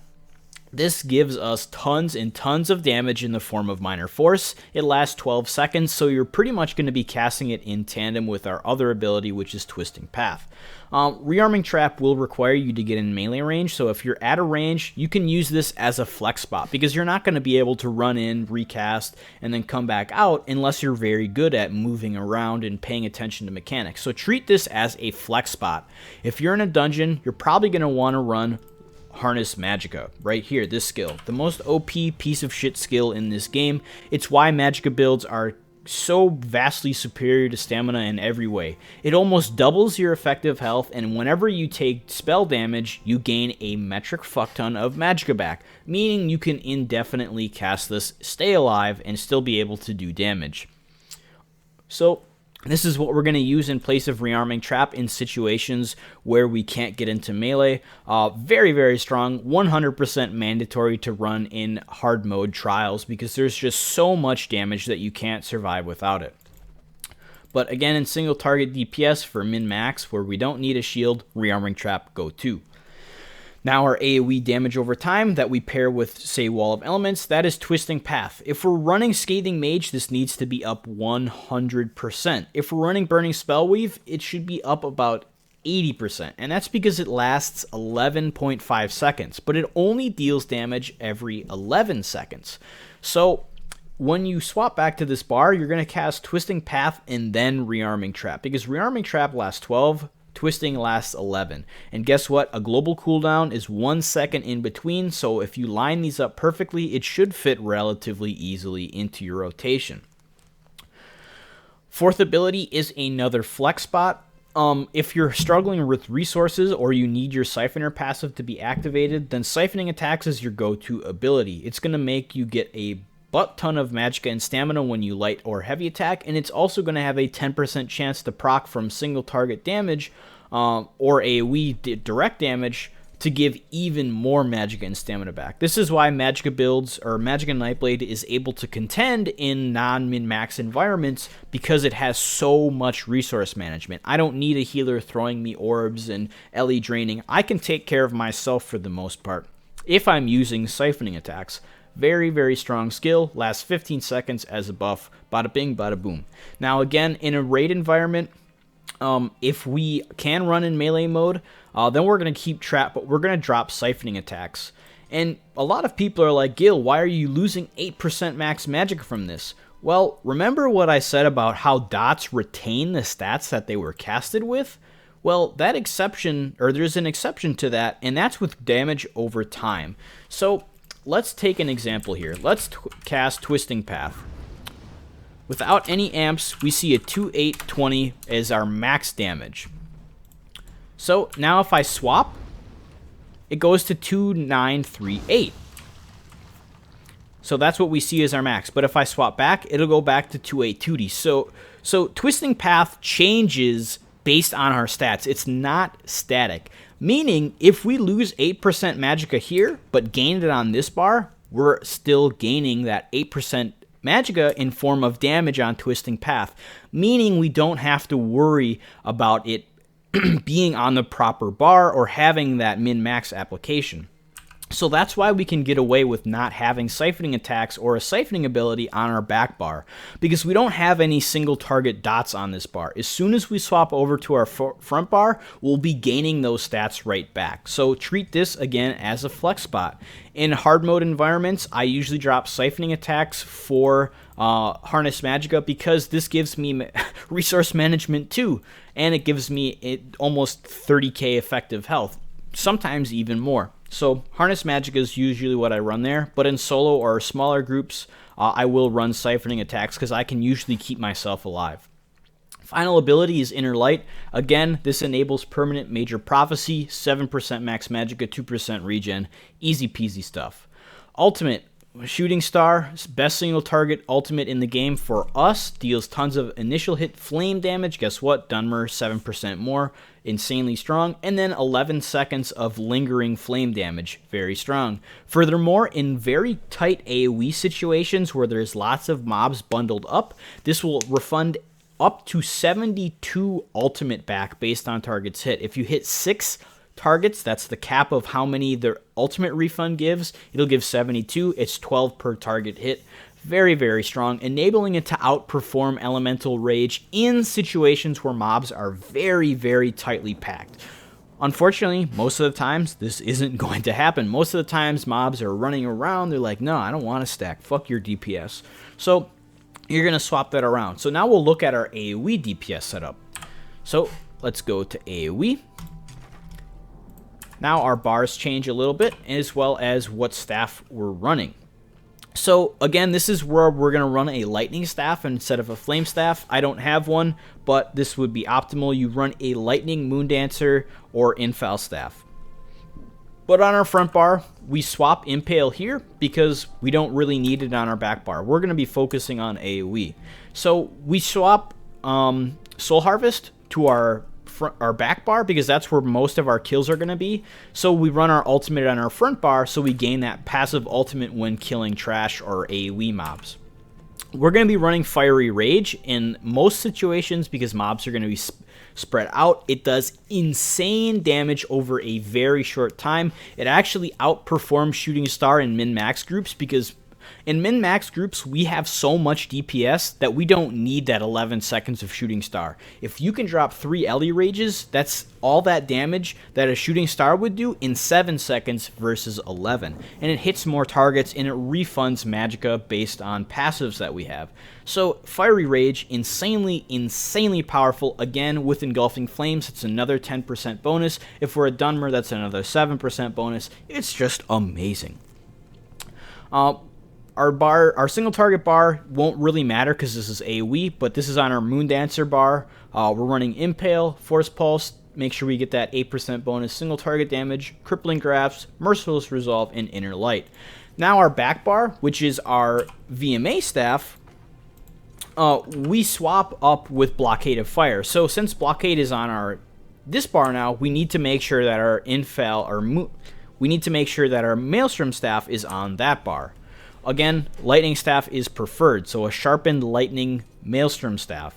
This gives us tons and tons of damage in the form of Minor Force. It lasts 12 seconds, so you're pretty much going to be casting it in tandem with our other ability, which is Twisting Path. Rearming Trap will require you to get in melee range, so if you're at a range, you can use this as a flex spot, because you're not going to be able to run in, recast, and then come back out unless you're very good at moving around and paying attention to mechanics. So treat this as a flex spot. If you're in a dungeon, you're probably going to want to run Harness Magicka right here, this skill, the most OP piece of shit skill in this game. It's why Magicka builds are so vastly superior to stamina in every way. It almost doubles your effective health, and whenever you take spell damage, you gain a metric fuckton of Magicka back, meaning you can indefinitely cast this, stay alive, and still be able to do damage. So this is what we're going to use in place of Rearming Trap in situations where we can't get into melee. Very, very strong, 100% mandatory to run in hard mode trials, because there's just so much damage that you can't survive without it. But again, in single target DPS for min-max, where we don't need a shield, Rearming Trap go to. Now our AoE damage over time that we pair with, say, Wall of Elements, that is Twisting Path. If we're running Scathing Mage, this needs to be up 100%. If we're running Burning Spellweave, it should be up about 80%, and that's because it lasts 11.5 seconds, but it only deals damage every 11 seconds. So when you swap back to this bar, you're going to cast Twisting Path and then Rearming Trap, because Rearming Trap lasts 12, Twisting lasts 11. And guess what? A global cooldown is 1 second in between, so if you line these up perfectly, it should fit relatively easily into your rotation. Fourth ability is another flex spot. If you're struggling with resources or you need your Siphoner passive to be activated, then Siphoning Attacks is your go-to ability. It's going to make you get a butt ton of Magicka and stamina when you light or heavy attack, and it's also going to have a 10% chance to proc from single target damage or AoE direct damage to give even more Magicka and stamina back. This is why Magicka builds, or Magicka Nightblade, is able to contend in non-min-max environments, because it has so much resource management. I don't need a healer throwing me orbs and LE draining. I can take care of myself for the most part if I'm using Siphoning Attacks. Very, very strong skill. Lasts 15 seconds as a buff. Bada bing, bada boom. Now again, in a raid environment, if we can run in melee mode, then we're going to keep trap, but we're going to drop siphoning attacks. And a lot of people are like, Gil, why are you losing 8% max Magicka from this? Well, remember what I said about how dots retain the stats that they were casted with? Well, that exception, or there's an exception to that, and that's with damage over time. So let's take an example here. Let's cast Twisting Path. Without any amps, we see a 2-8-20 as our max damage. So now if I swap, it goes to 2-9-3-8. So that's what we see as our max. But if I swap back, it'll go back to 2-8-2D. So Twisting Path changes based on our stats. It's not static. Meaning, if we lose 8% Magicka here, but gain it on this bar, we're still gaining that 8% Magicka in form of damage on Twisting Path. Meaning we don't have to worry about it being on the proper bar or having that min-max application. So that's why we can get away with not having siphoning attacks or a siphoning ability on our back bar, because we don't have any single target dots on this bar. As soon as we swap over to our front bar, we'll be gaining those stats right back. So treat this again as a flex spot. In hard mode environments, I usually drop siphoning attacks for Harness Magicka because this gives me resource management too, and it gives me almost 30k effective health, sometimes even more. So Harness Magicka is usually what I run there, but in solo or smaller groups, I will run siphoning attacks because I can usually keep myself alive. Final ability is Inner Light. Again, this enables permanent Major Prophecy, 7% max Magicka, 2% regen, easy peasy stuff. Ultimate, Shooting Star, best single target ultimate in the game for us, deals tons of initial hit flame damage. Guess what? Dunmer, 7% more, insanely strong, and then 11 seconds of lingering flame damage, very strong. Furthermore, in very tight AoE situations where there's lots of mobs bundled up, this will refund up to 72 ultimate back based on targets hit. If you hit 6 targets, that's the cap of how many the ultimate refund gives, it'll give 72. It's 12 per target hit. Very, very strong, enabling it to outperform Elemental Rage in situations where mobs are very, very tightly packed. Unfortunately, most of the times, this isn't going to happen. Most of the times, mobs are running around. They're like, no, I don't want to stack. Fuck your DPS. So you're going to swap that around. So now we'll look at our AoE DPS setup. So let's go to AoE. Now our bars change a little bit, as well as what staff we're running. So again, this is where we're going to run a lightning staff instead of a flame staff. I don't have one, but this would be optimal. You run a lightning, moon dancer, or infal staff. But on our front bar, we swap impale here because we don't really need it on our back bar. We're going to be focusing on AoE. So we swap soul harvest to our back bar because that's where most of our kills are going to be. So we run our ultimate on our front bar so we gain that passive ultimate when killing trash or AoE mobs. We're going to be running Fiery Rage in most situations because mobs are going to be spread out. It does insane damage over a very short time. It actually outperforms Shooting Star in min-max groups because in min-max groups, we have so much DPS that we don't need that 11 seconds of Shooting Star. If you can drop 3 Ellie Rages, that's all that damage that a Shooting Star would do in 7 seconds versus 11. And it hits more targets and it refunds Magicka based on passives that we have. So Fiery Rage, insanely, insanely powerful. Again, with Engulfing Flames, it's another 10% bonus. If we're a Dunmer, that's another 7% bonus. It's just amazing. Our single target bar won't really matter because this is AoE, but this is on our Moon Dancer bar. We're running Impale, Force Pulse, make sure we get that 8% bonus single target damage, Crippling Grasp, Merciless Resolve, and Inner Light. Now our back bar, which is our VMA staff, we swap up with Blockade of Fire. So since Blockade is on this bar now, we need to make sure that our Maelstrom staff is on that bar. Again, Lightning Staff is preferred, so a sharpened Lightning Maelstrom Staff.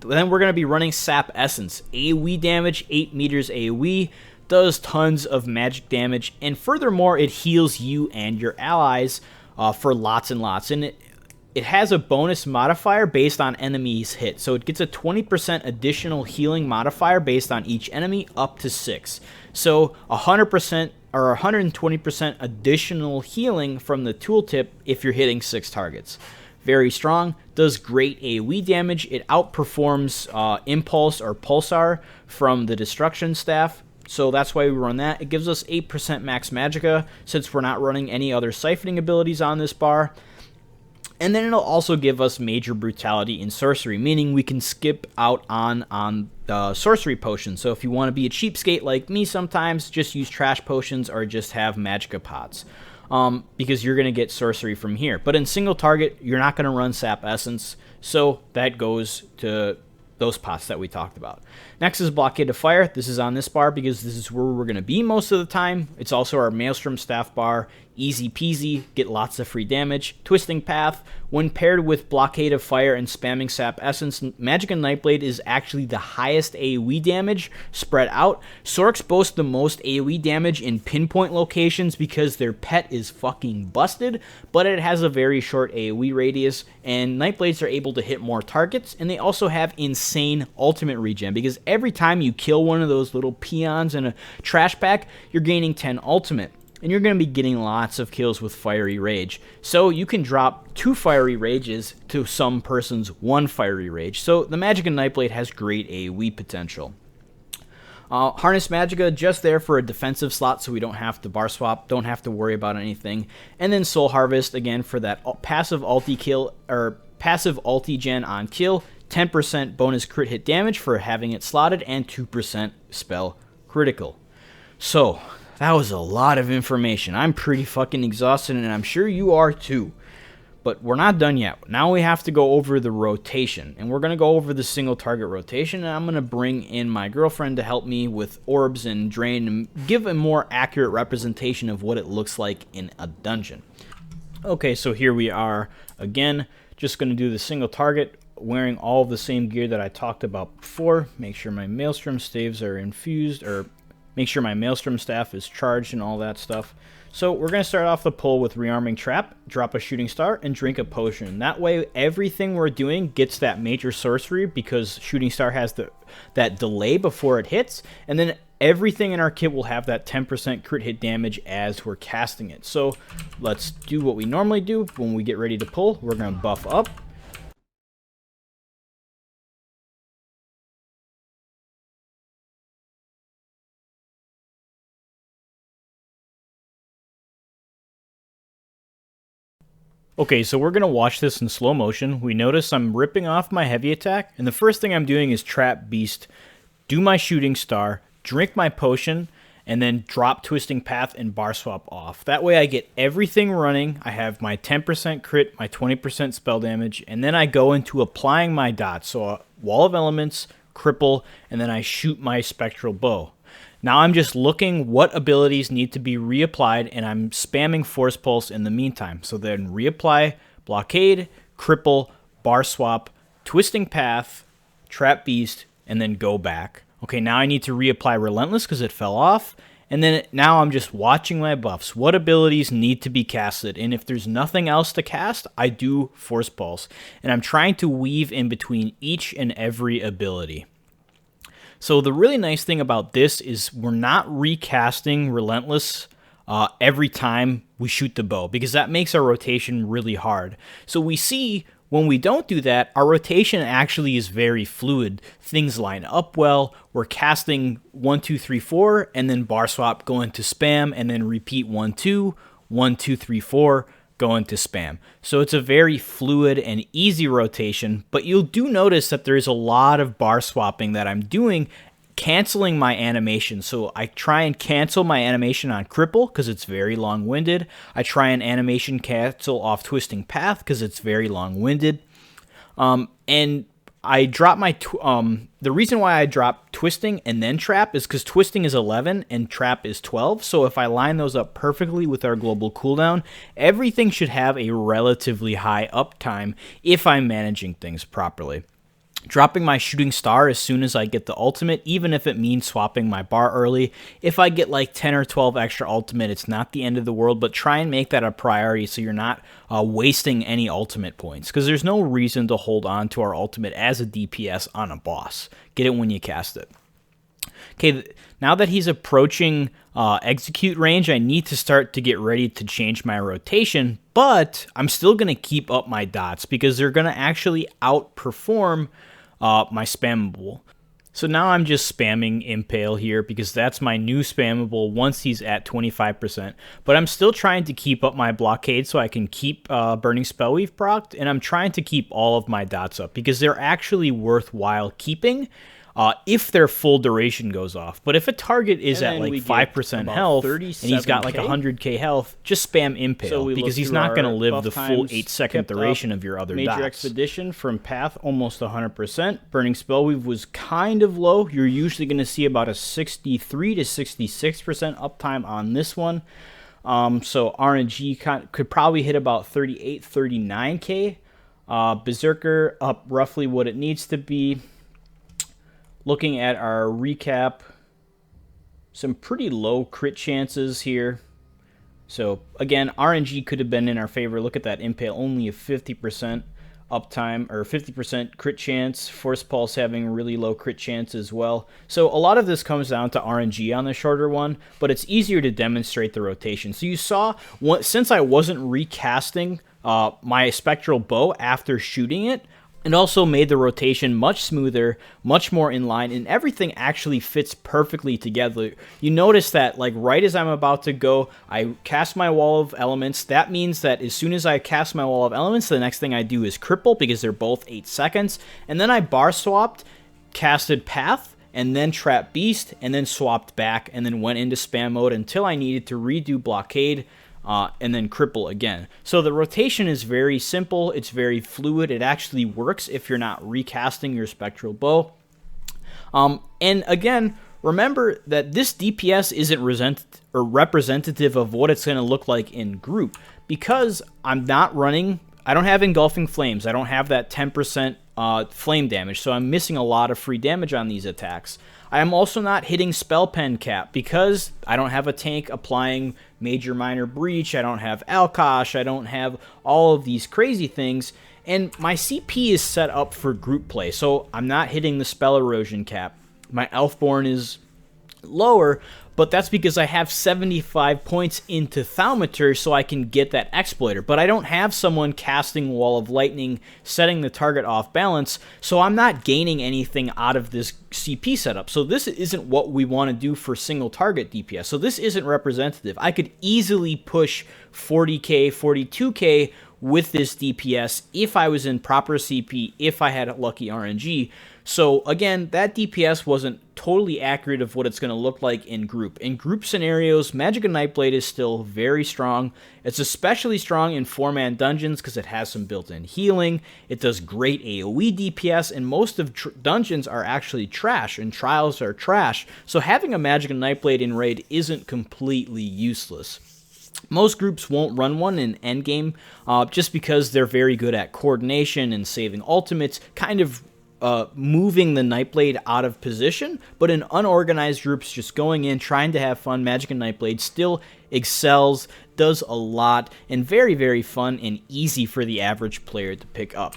Then we're going to be running Sap Essence. AoE damage, 8 meters AoE, does tons of magic damage, and furthermore, it heals you and your allies for lots and lots. And it has a bonus modifier based on enemies hit, so it gets a 20% additional healing modifier based on each enemy up to 6. So 100% or 120% additional healing from the tooltip if you're hitting 6 targets. Very strong, does great AoE damage. It outperforms Impulse or Pulsar from the Destruction Staff, so that's why we run that. It gives us 8% max Magicka since we're not running any other siphoning abilities on this bar. And then it'll also give us Major Brutality in Sorcery, meaning we can skip out on the Sorcery Potions. So if you want to be a cheapskate like me sometimes, just use Trash Potions or just have Magicka Pots. Because you're going to get Sorcery from here. But in single target, you're not going to run Sap Essence, so that goes to those pots that we talked about. Next is Blockade of Fire. This is on this bar because this is where we're going to be most of the time. It's also our Maelstrom Staff bar. Easy peasy, get lots of free damage. Twisting Path, when paired with Blockade of Fire and spamming Sap Essence, Magicka Nightblade is actually the highest AoE damage spread out. Sorks boast the most AoE damage in pinpoint locations because their pet is fucking busted, but it has a very short AoE radius, and Nightblades are able to hit more targets, and they also have insane ultimate regen because every time you kill one of those little peons in a trash pack, you're gaining 10 ultimate. And you're going to be getting lots of kills with Fiery Rage. So you can drop 2 Fiery Rages to some person's 1 Fiery Rage. So the Magicka Nightblade has great AoE potential. Harness Magicka, just there for a defensive slot so we don't have to bar swap, don't have to worry about anything. And then Soul Harvest, again, for that passive ulti kill, or passive ulti gen on kill. 10% bonus crit hit damage for having it slotted, and 2% spell critical. So that was a lot of information. I'm pretty fucking exhausted, and I'm sure you are too. But we're not done yet. Now we have to go over the rotation, and we're going to go over the single target rotation, and I'm going to bring in my girlfriend to help me with orbs and drain and give a more accurate representation of what it looks like in a dungeon. Okay, so here we are again. Just going to do the single target, wearing all of the same gear that I talked about before. Make sure my Maelstrom staves are infused, or make sure my Maelstrom staff is charged and all that stuff. So we're going to start off the pull with Rearming Trap, drop a Shooting Star, and drink a potion. That way, everything we're doing gets that major sorcery because Shooting Star has that delay before it hits, and then everything in our kit will have that 10% crit hit damage as we're casting it. So let's do what we normally do when we get ready to pull. We're going to buff up. Okay, so we're going to watch this in slow motion. We notice I'm ripping off my heavy attack, and the first thing I'm doing is Trap Beast, do my Shooting Star, drink my potion, and then drop Twisting Path and bar swap off. That way I get everything running. I have my 10% crit, my 20% spell damage, and then I go into applying my dots. So a Wall of Elements, Cripple, and then I shoot my Spectral Bow. Now I'm just looking what abilities need to be reapplied, and I'm spamming Force Pulse in the meantime. So then reapply Blockade, Cripple, Bar Swap, Twisting Path, Trap Beast, and then go back. Okay, now I need to reapply Relentless because it fell off. And then now I'm just watching my buffs. What abilities need to be casted? And if there's nothing else to cast, I do Force Pulse. And I'm trying to weave in between each and every ability. So the really nice thing about this is we're not recasting Relentless every time we shoot the bow, because that makes our rotation really hard. So we see when we don't do that, our rotation actually is very fluid. Things line up well. We're casting 1, 2, 3, 4, and then bar swap, go into spam, and then repeat 1, 2, 1, 2, 3, 4, go into spam. So it's a very fluid and easy rotation, but you'll do notice that there's a lot of bar swapping that I'm doing, canceling my animation. So I try and cancel my animation on Cripple because it's very long-winded. I try and animation cancel off Twisting Path because it's very long-winded. And I drop my the reason why I drop Twisting and then Trap is because Twisting is 11 and Trap is 12. So if I line those up perfectly with our global cooldown, everything should have a relatively high uptime if I'm managing things properly. dropping my shooting star as soon as I get the ultimate, even if it means swapping my bar early. If I get like 10 or 12 extra ultimate, it's not the end of the world, but try and make that a priority so you're not wasting any ultimate points, because there's no reason to hold on to our ultimate as a DPS on a boss. Get it when you cast it. Okay, now that he's approaching execute range, I need to start to get ready to change my rotation, but I'm still going to keep up my dots because they're going to actually outperform my spammable. So now I'm just spamming Impale here because that's my new spammable once he's at 25%. But I'm still trying to keep up my blockade so I can keep Burning Spellweave procced, and I'm trying to keep all of my dots up because they're actually worthwhile keeping if their full duration goes off. But if a target is at like 5% health and he's got like 100k health, just spam Impale because he's not going to live the full 8-second duration of your other dots. Major Expedition from Path, almost 100%. Burning Spellweave was kind of low. You're usually going to see about a 63 to 66% uptime on this one. So RNG could probably hit about 38, 39k. Berserker up roughly what it needs to be. Looking at our recap, some pretty low crit chances here. So again, RNG could have been in our favor. Look at that Impale, only a 50% uptime, or 50% crit chance. Force Pulse having really low crit chance as well. So a lot of this comes down to RNG on the shorter one, but it's easier to demonstrate the rotation. So you saw, since I wasn't recasting my Spectral Bow after shooting it, and also made the rotation much smoother, much more in line, and everything actually fits perfectly together. You notice that, like, right as I'm about to go, I cast my Wall of Elements. That means that as soon as I cast my Wall of Elements, the next thing I do is Cripple, because they're both 8 seconds. And then I bar swapped, casted Path, and then Trap Beast, and then swapped back, and then went into spam mode until I needed to redo Blockade, and then Cripple again. So the rotation is very simple. It's very fluid. It actually works if you're not recasting your Spectral Bow. And again, remember that this DPS isn't representative of what it's going to look like in group, because I'm not running, I don't have Engulfing Flames. I don't have that 10% flame damage, so I'm missing a lot of free damage on these attacks. I am also not hitting Spell Pen cap because I don't have a tank applying Major Minor Breach, I don't have Alkosh, I don't have all of these crazy things, and my CP is set up for group play, so I'm not hitting the Spell Erosion cap. My Elfborn is lower, but that's because I have 75 points into Thaumaturge so I can get that Exploiter. But I don't have someone casting Wall of Lightning, setting the target off balance, so I'm not gaining anything out of this CP setup. So this isn't what we want to do for single target DPS. So this isn't representative. I could easily push 40k, 42k with this DPS if I was in proper CP, if I had lucky RNG. So again, that DPS wasn't totally accurate of what it's going to look like in group. In group scenarios, Magicka Nightblade is still very strong. It's especially strong in 4-man dungeons because it has some built-in healing. It does great AoE DPS, and most of dungeons are actually trash, and trials are trash. So having a Magicka Nightblade in raid isn't completely useless. Most groups won't run one in endgame just because they're very good at coordination and saving ultimates, kind of moving the Nightblade out of position. But in unorganized groups, just going in, trying to have fun, Magicka Nightblade still excels, does a lot, and very, very fun and easy for the average player to pick up.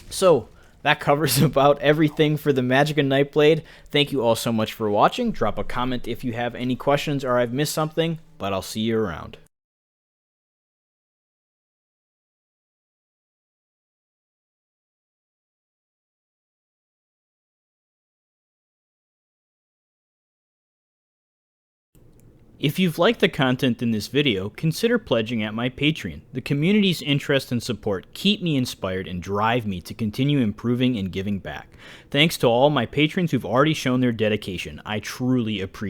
So that covers about everything for the Magicka Nightblade. Thank you all so much for watching. Drop a comment if you have any questions or I've missed something, but I'll see you around. If you've liked the content in this video, consider pledging at my Patreon. The community's interest and support keep me inspired and drive me to continue improving and giving back. Thanks to all my patrons who've already shown their dedication. I truly appreciate it.